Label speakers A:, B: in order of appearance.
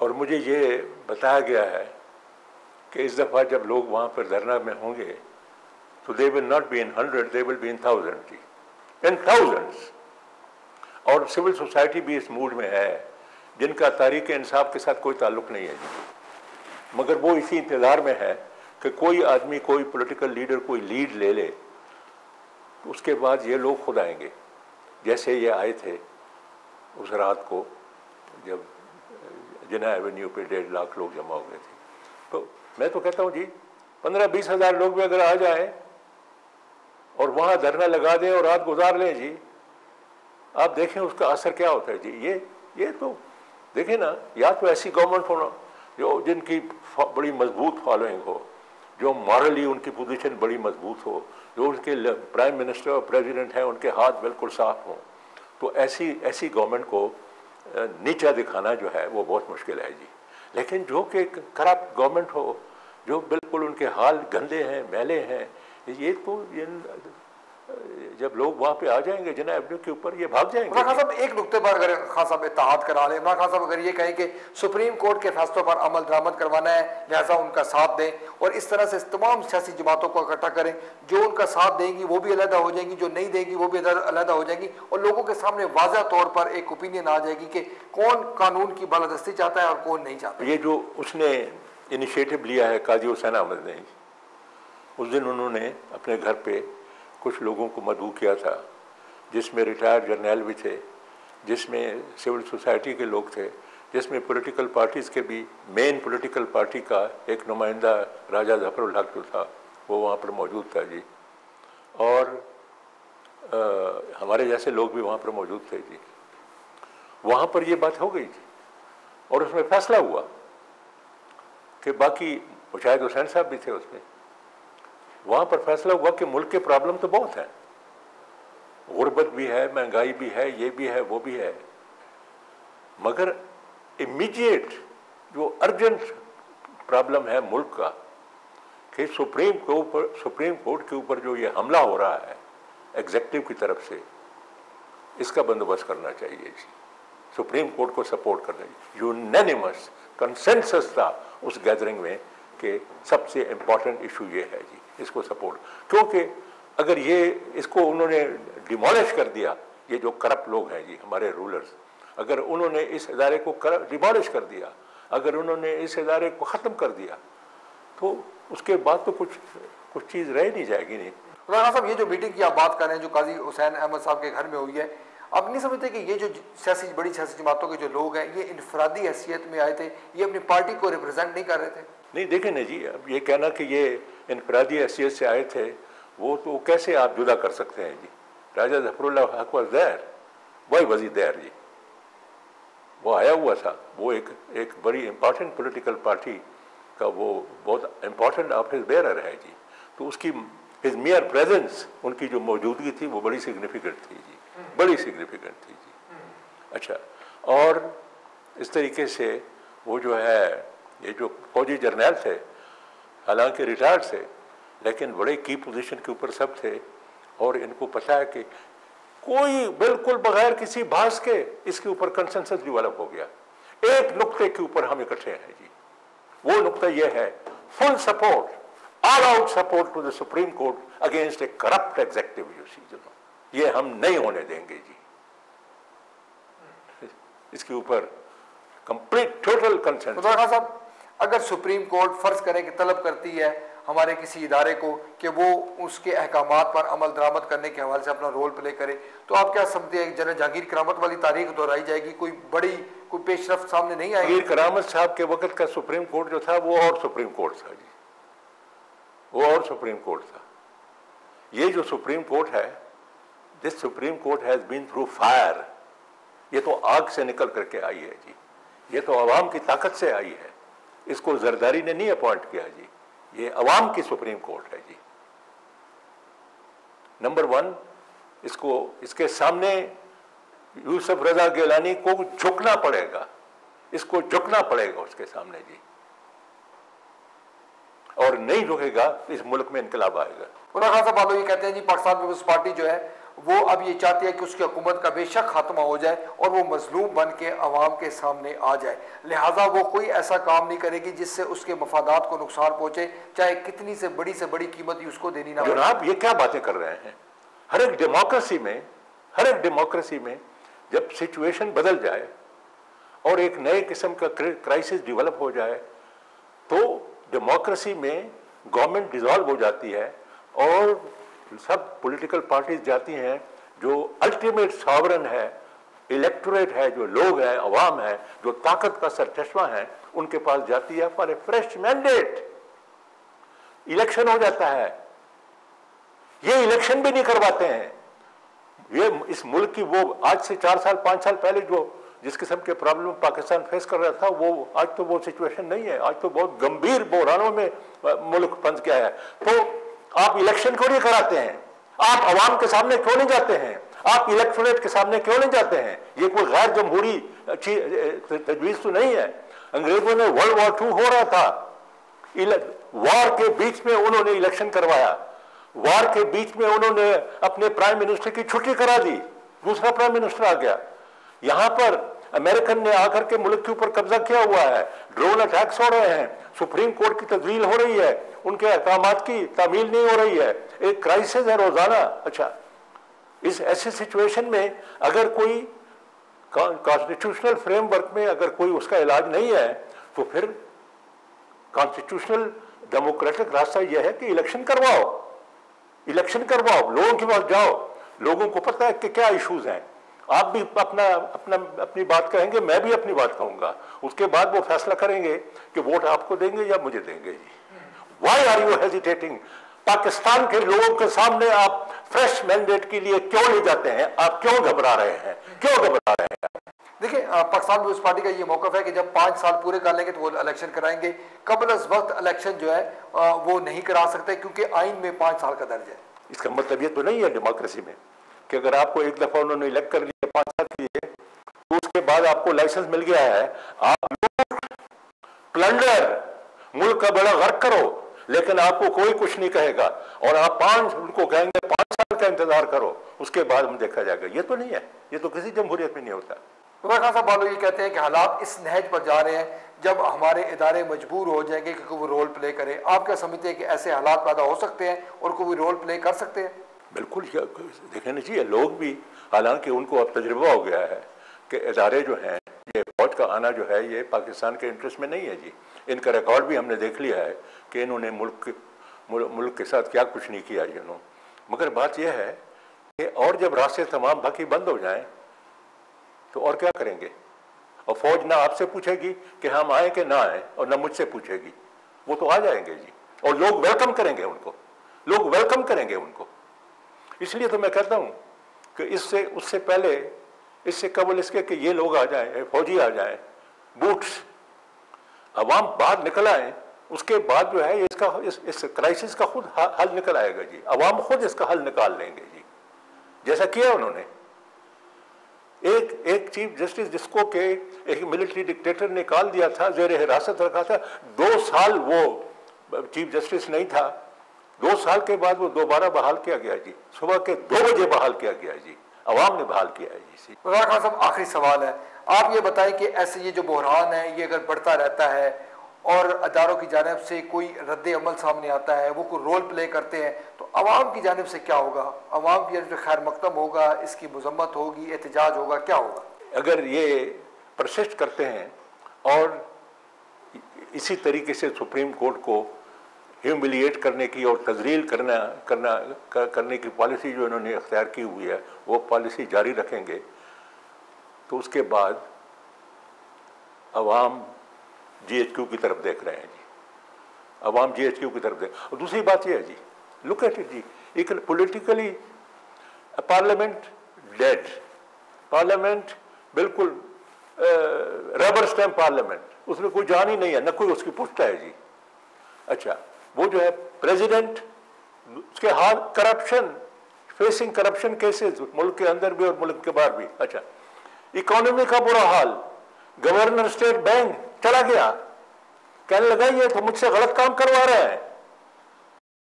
A: और मुझे ये बताया गया है कि इस दफ़ा जब लोग वहाँ पर धरना में होंगे तो they will not be in 100, they will be in 1000 जी, इन थाउजेंड्स। और सिविल सोसाइटी भी इस मूड में है, जिनका तारीख इंसाफ के साथ कोई ताल्लुक नहीं है जी, मगर वो इसी इंतज़ार में है कि कोई आदमी, कोई पॉलिटिकल लीडर कोई लीड ले ले, तो उसके बाद ये लोग खुद आएंगे। जैसे ये आए थे उस रात को जब जिना एवेन्यू पे 1.5 लाख लोग जमा हो गए थे, तो मैं तो कहता हूँ जी 15-20 हज़ार लोग भी अगर आ जाएं और वहाँ धरना लगा दें और रात गुजार लें जी, आप देखें उसका असर क्या होता है जी। ये तो देखें ना, या तो ऐसी गवर्नमेंट होना जो जिनकी बड़ी मजबूत फॉलोइंग हो, जो मॉरली उनकी पोजीशन बड़ी मजबूत हो, जो उनके प्राइम मिनिस्टर और प्रेसिडेंट हैं उनके हाथ बिल्कुल साफ हों, तो ऐसी गवर्नमेंट को नीचा दिखाना जो है वो बहुत मुश्किल है जी। लेकिन जो कि करप्ट गवर्नमेंट हो, जो बिल्कुल उनके हाल गंदे हैं, मैले हैं, ये तो जब लोग वहाँ पे आ जाएंगे जिना एवेन्यू के ऊपर, ये भाग जाएंगे।
B: इमरान खान साहब एक नुक्ते पर अगर खान साहब इत्तेहाद करा लें, इमरान खान साहब अगर ये कहें कि सुप्रीम कोर्ट के फैसलों पर अमल दरामद करवाना है, लिहाजा उनका साथ दें और इस तरह से तमाम सियासी जमातों को इकट्ठा करें, जो उनका साथ देंगी वो भी अलहदा हो जाएंगी, जो नहीं देंगी वो भी अलहदा हो जाएंगी, और लोगों के सामने वाज़ा तौर पर एक ओपिनियन आ जाएगी कि कौन कानून की बालादस्ती चाहता है और कौन नहीं चाहता।
A: ये जो उसने इनिशिएटिव लिया है काजी हुसैन अहमद ने, उस दिन उन्होंने अपने घर पे कुछ लोगों को मदऊ किया था, जिसमें रिटायर्ड जर्नैल भी थे, जिसमें सिविल सोसाइटी के लोग थे, जिसमें पॉलिटिकल पार्टीज़ के भी मेन पॉलिटिकल पार्टी का एक नुमाइंदा राजा ज़फ़रुल हक जो था वो वहाँ पर मौजूद था जी, और हमारे जैसे लोग भी वहाँ पर मौजूद थे जी। वहाँ पर ये बात हो गई थी और उसमें फैसला हुआ कि बाकी मुशाहिद हुसैन साहब भी थे उसमें, वहाँ पर फैसला हुआ कि मुल्क के प्रॉब्लम तो बहुत हैं, गुर्बत भी है, महंगाई भी है, ये भी है, वो भी है, मगर इमीडिएट जो अर्जेंट प्रॉब्लम है मुल्क का कि सुप्रीम कोर्ट के ऊपर जो ये हमला हो रहा है एग्जीक्यूटिव की तरफ से, इसका बंदोबस्त करना चाहिए जी। सुप्रीम कोर्ट को सपोर्ट करना चाहिए। यूनैनिमस कंसेंसस था उस गैदरिंग में कि सबसे इम्पॉर्टेंट इशू ये है जी, इसको सपोर्ट, क्योंकि अगर ये इसको उन्होंने डिमोलिश कर दिया, ये जो करप्ट लोग हैं जी हमारे रूलर्स, अगर उन्होंने इस इदारे को डिमोलिश कर दिया, अगर उन्होंने इस इदारे को ख़त्म कर दिया, तो उसके बाद तो कुछ चीज़ रह नहीं जाएगी। नहीं
B: राणा साहब, ये जो मीटिंग की आप बात कर रहे हैं जो काजी हुसैन अहमद साहब के घर में हुई है, आप नहीं समझते कि ये जो बड़ी सियासी जमातों के जो लोग हैं ये इनफरादी हैसियत में आए थे, ये अपनी पार्टी को रिप्रेजेंट नहीं कर रहे थे?
A: नहीं, देखें ना जी, अब ये कहना कि ये इनफरादी हैसियत से आए थे, वो तो कैसे आप जुदा कर सकते हैं जी। राजा ज़फ़रुल हक वाज देयर, वही वज़ीर देयर जी, वो आया हुआ था, वो एक बड़ी इम्पॉर्टेंट पॉलिटिकल पार्टी का वो बहुत इम्पॉर्टेंट ऑफिस बेयरर है जी, तो उसकी हिज मियर प्रेजेंस, उनकी जो मौजूदगी थी वो बड़ी सिग्निफिकेंट थी जी, बड़ी सिग्निफिकेंट थी जी। अच्छा, और इस तरीके से वो जो है, ये जो फौजी जर्नैल थे, हालांकि रिटायर्ड थे, लेकिन बड़े की पोजीशन के ऊपर सब थे, और इनको पता है कि कोई बिल्कुल बगैर किसी बहस के इसके ऊपर कंसेंसस डेवलप हो गया, एक नुक्ते के ऊपर हम इकट्ठे हैं जी। वो नुक्ता ये है, full support, all out support to the supreme court against a corrupt executive, ये हम नहीं होने देंगे जी। इसके ऊपर कंप्लीट टोटल कंसेंसस।
B: साहब, अगर सुप्रीम कोर्ट फर्ज करें कि तलब करती है हमारे किसी इदारे को कि वो उसके अहकामात पर अमल दरामद करने के हवाले से अपना रोल प्ले करे, तो आप क्या समझते हैं जनरल जहांगीर करामत वाली तारीख दोहराई जाएगी, कोई पेशरफ्त सामने नहीं आएगी?
A: जहांगीर करामत साहब के वक्त का सुप्रीम कोर्ट जो था वो और सुप्रीम कोर्ट था जी, वो और सुप्रीम कोर्ट था। ये जो सुप्रीम कोर्ट है, this supreme court has been through fire, ये तो आग से निकल करके आई है जी, ये तो अवाम की ताकत से आई है, इसको जरदारी ने नहीं अपॉइंट किया जी, ये अवाम की सुप्रीम कोर्ट है जी। नंबर 1, इसके सामने यूसुफ रजा गिलानी को झुकना पड़ेगा, इसको झुकना पड़ेगा उसके सामने जी, और नहीं झुकेगा इस मुल्क में इनकलाब आएगा।
B: खान साहब ये कहते हैं जी पाकिस्तान पीपल्स पार्टी जो है वो अब ये चाहती है कि उसकी हुकूमत का बेशक खात्मा हो जाए और वो मजलूम बन के अवाम के सामने आ जाए। लिहाजा वो कोई ऐसा काम नहीं करेगी जिससे उसके मफादात को नुकसान पहुंचे, चाहे कितनी से बड़ी कीमत ही उसको देनी ना पड़े।
A: जनाब ये क्या बातें कर रहे हैं? हर एक डेमोक्रेसी में जब सिचुएशन बदल जाए और एक नए किस्म का क्राइसिस डेवलप हो जाए तो डेमोक्रेसी में गवर्नमेंट डिसॉल्व हो जाती है और सब पॉलिटिकल पार्टीज जाती हैं, जो अल्टीमेट सॉवरन है, इलेक्टोरेट है, जो लोग हैं, अवाम है, जो ताकत का सरचश्मा है, उनके पास जाती है for a fresh mandate. Election हो जाता है। ये इलेक्शन भी नहीं करवाते हैं। ये इस मुल्क की वो आज से 4 साल 5 साल पहले जो जिस किस्म के प्रॉब्लम पाकिस्तान फेस कर रहा था, वो आज तो वो सिचुएशन नहीं है। आज तो बहुत गंभीर बहरानों में मुल्क फंस गया है। तो आप इलेक्शन क्यों नहीं कराते हैं? आप अवाम के सामने क्यों नहीं जाते हैं? आप इलेक्टोरेट के सामने क्यों नहीं जाते हैं? ये कोई गैर जमहूरी तजवीज तो नहीं है। अंग्रेजों ने वर्ल्ड वॉर 2 हो रहा था, वॉर के बीच में उन्होंने इलेक्शन करवाया, वॉर के बीच में उन्होंने अपने प्राइम मिनिस्टर की छुट्टी करा दी, दूसरा प्राइम मिनिस्टर आ गया। यहां पर अमेरिकन ने आकर के मुल्क के ऊपर कब्जा किया हुआ है, ड्रोन अटैक्स हो रहे हैं, सुप्रीम कोर्ट की तब्दील हो रही है, उनके अहकामात की तामील नहीं हो रही है, एक क्राइसिस है रोजाना। अच्छा, इस ऐसे सिचुएशन में अगर कोई कॉन्स्टिट्यूशनल फ्रेमवर्क में अगर कोई उसका इलाज नहीं है तो फिर कॉन्स्टिट्यूशनल डेमोक्रेटिक रास्ता यह है कि इलेक्शन करवाओ, लोगों के पास जाओ, लोगों को पता है कि क्या इश्यूज हैं। आप भी अपनी बात कहेंगे, मैं भी अपनी बात कहूंगा, उसके बाद वो फैसला करेंगे कि वोट आपको देंगे या मुझे देंगे। जी, why are you hesitating? Pakistan के लोगों के सामने आप फ्रेश मैंडेट के लिए क्यों नहीं जाते हैं? आप क्यों घबरा रहे हैं?
B: देखिए, पाकिस्तान पीपल्स पार्टी का ये मौकफ है कि जब 5 साल पूरे कर लेंगे तो वो इलेक्शन कराएंगे। कबल अज वक्त इलेक्शन जो है वो नहीं करा सकते क्योंकि आइन में 5 साल का दर्ज है।
A: इसका मतलब ये तो नहीं है डेमोक्रेसी में कि अगर आपको एक दफा उन्होंने इलेक्ट कर लिया 5 साल के लिए तो उसके बाद आपको लाइसेंस मिल गया है, आप प्लंडर मुल्क का बड़ा गर्क करो, लेकिन आपको कोई कुछ नहीं कहेगा और आप उनको कहेंगे 5 साल का इंतजार करो, उसके बाद हम देखा जाएगा। ये तो नहीं है, ये तो किसी जमहूरियत में नहीं होता।
B: उमर खान साहब बालो ये कहते हैं कि हालात इस नहज पर जा रहे हैं जब हमारे इदारे मजबूर हो जाएंगे कि कोई रोल प्ले करे। आप क्या समझते हैं कि ऐसे हालात पैदा हो सकते हैं और कोई रोल प्ले कर सकते हैं?
A: बिल्कुल देखना चाहिए। लोग भी, हालांकि उनको अब तजुर्बा हो गया है कि इदारे जो हैं, ये फौज का आना जो है ये पाकिस्तान के इंटरेस्ट में नहीं है जी। इनका रिकॉर्ड भी हमने देख लिया है कि इन्होंने मुल्क के साथ क्या कुछ नहीं किया इन्होंने। मगर बात यह है कि और जब रास्ते तमाम बाकी बंद हो जाएं तो और क्या करेंगे? और फौज ना आपसे पूछेगी कि हम आए कि ना आए और ना मुझसे पूछेगी, वो तो आ जाएंगे जी और लोग वेलकम करेंगे उनको, इसलिए तो मैं कहता हूं कि उससे पहले, इससे कबल इसके कि ये लोग आ जाएं, फौजी आ जाएं, बूट्स, अवाम बाहर निकल आए, उसके बाद जो है इस क्राइसिस का खुद हल निकल आएगा जी। अवाम खुद इसका हल निकाल लेंगे जी, जैसा किया उन्होंने। एक चीफ जस्टिस जिसको के एक मिलिट्री डिक्टेटर ने निकाल दिया था, जेर हिरासत रखा था, 2 साल वो चीफ जस्टिस नहीं था, 2 साल के बाद वो दोबारा बहाल किया गया जी, सुबह के 2 बजे बहाल किया गया जी, अवाम ने बहाल किया है जी।
B: उमर खान साहब, आखिरी सवाल है, आप ये बताएं कि ऐसे ये जो बहरान है ये अगर बढ़ता रहता है और अदारों की जानिब से कोई रद्द अमल सामने आता है, वो कोई रोल प्ले करते हैं, तो अवाम की जानिब से क्या होगा? अवाम की जानिब से खैर मकदम होगा, इसकी मजम्मत होगी, एहतजाज होगा, क्या होगा?
A: अगर ये परसिस्ट करते हैं और इसी तरीके से सुप्रीम कोर्ट को ह्यूमिलिएट करने की और तजलील करने की पॉलिसी जो इन्होंने अख्तियार की हुई है, वो पॉलिसी जारी रखेंगे तो उसके बाद अवाम GHQ की तरफ देख रहे हैं जी, अवाम GHQ की तरफ देख। और दूसरी बात यह है जी, लुक एट इट जी, एक पॉलिटिकली पार्लियामेंट डेड, पार्लियामेंट बिल्कुल रबर स्टैम्प पार्लियामेंट, उसमें कोई जान ही नहीं है, न कोई उसकी पुष्टा है जी। अच्छा, वो जो है प्रेसिडेंट, उसके हाथ करप्शन, फेसिंग करप्शन केसेस मुल्क के अंदर भी और मुल्क के बाहर भी। अच्छा, इकोनॉमी का बुरा हाल, गवर्नर स्टेट बैंक चला गया, कहने लगा ये तो मुझसे गलत काम करवा रहे हैं,